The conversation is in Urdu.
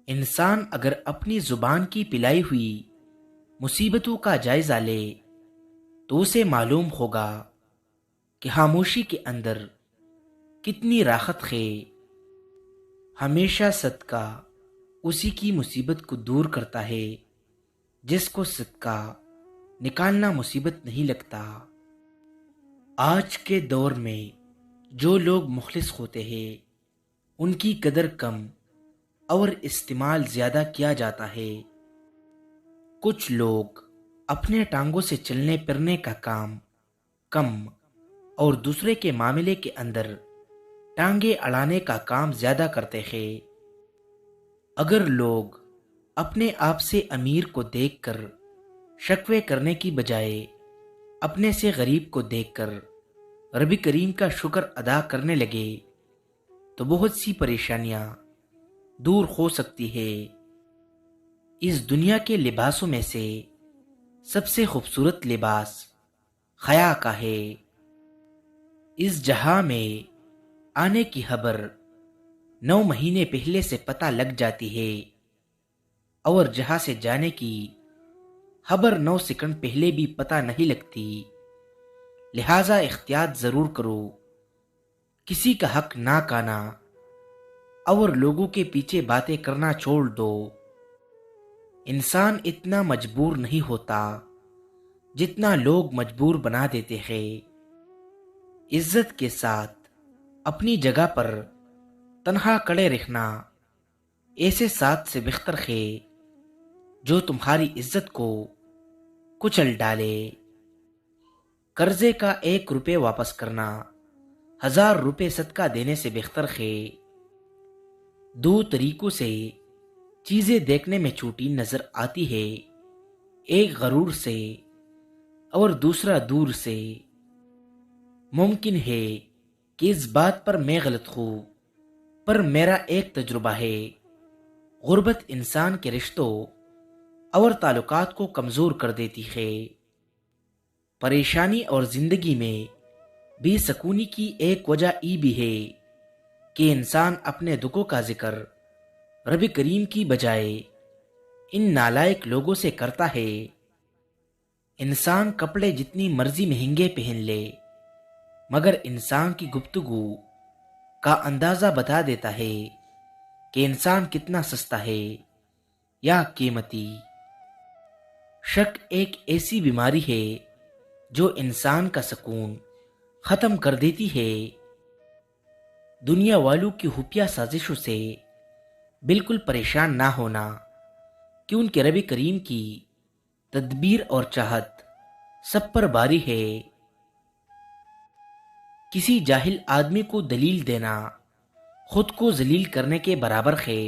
انسان اگر اپنی زبان کی پلائی ہوئی مصیبتوں کا جائزہ لے تو اسے معلوم ہوگا کہ خاموشی کے اندر کتنی راحت ہے۔ ہمیشہ صدقہ اسی کی مصیبت کو دور کرتا ہے جس کو صدقہ نکالنا مصیبت نہیں لگتا۔ آج کے دور میں جو لوگ مخلص ہوتے ہیں ان کی قدر کم اور استعمال زیادہ کیا جاتا ہے۔ کچھ لوگ اپنے ٹانگوں سے چلنے پھرنے کا کام کم اور دوسرے کے معاملے کے اندر ٹانگیں اڑانے کا کام زیادہ کرتے ہیں۔ اگر لوگ اپنے آپ سے امیر کو دیکھ کر شکوے کرنے کی بجائے اپنے سے غریب کو دیکھ کر رب کریم کا شکر ادا کرنے لگے تو بہت سی پریشانیاں دور ہو سکتی ہے۔ اس دنیا کے لباسوں میں سے سب سے خوبصورت لباس حیا کا ہے۔ اس جہاں میں آنے کی خبر 9 مہینے پہلے سے پتہ لگ جاتی ہے اور جہاں سے جانے کی خبر 9 سیکنڈ پہلے بھی پتہ نہیں لگتی۔ لہٰذا احتیاط ضرور کرو، کسی کا حق نہ کھانا اور لوگوں کے پیچھے باتیں کرنا چھوڑ دو۔ انسان اتنا مجبور نہیں ہوتا جتنا لوگ مجبور بنا دیتے ہیں۔ عزت کے ساتھ اپنی جگہ پر تنہا کھڑے رہنا ایسے ساتھ سے بہتر ہے جو تمہاری عزت کو کچل ڈالے۔ قرضے کا 1 روپے واپس کرنا 1000 روپے صدقہ دینے سے بہتر ہے۔ 2 طریقوں سے چیزیں دیکھنے میں چھوٹی نظر آتی ہے، ایک غرور سے اور دوسرا دور سے۔ ممکن ہے کہ اس بات پر میں غلط ہوں، پر میرا ایک تجربہ ہے۔ غربت انسان کے رشتوں اور تعلقات کو کمزور کر دیتی ہے۔ پریشانی اور زندگی میں بے سکونی کی ایک وجہ یہ بھی ہے کہ انسان اپنے دکھوں کا ذکر رب کریم کی بجائے ان نالائق لوگوں سے کرتا ہے۔ انسان کپڑے جتنی مرضی مہنگے پہن لے مگر انسان کی گفتگو کا اندازہ بتا دیتا ہے کہ انسان کتنا سستا ہے یا قیمتی۔ شک ایک ایسی بیماری ہے جو انسان کا سکون ختم کر دیتی ہے۔ دنیا والوں کی خفیہ سازشوں سے بالکل پریشان نہ ہونا کہ ان کے رب کریم کی تدبیر اور چاہت سب پر باری ہے۔ کسی جاہل آدمی کو دلیل دینا خود کو ذلیل کرنے کے برابر ہے۔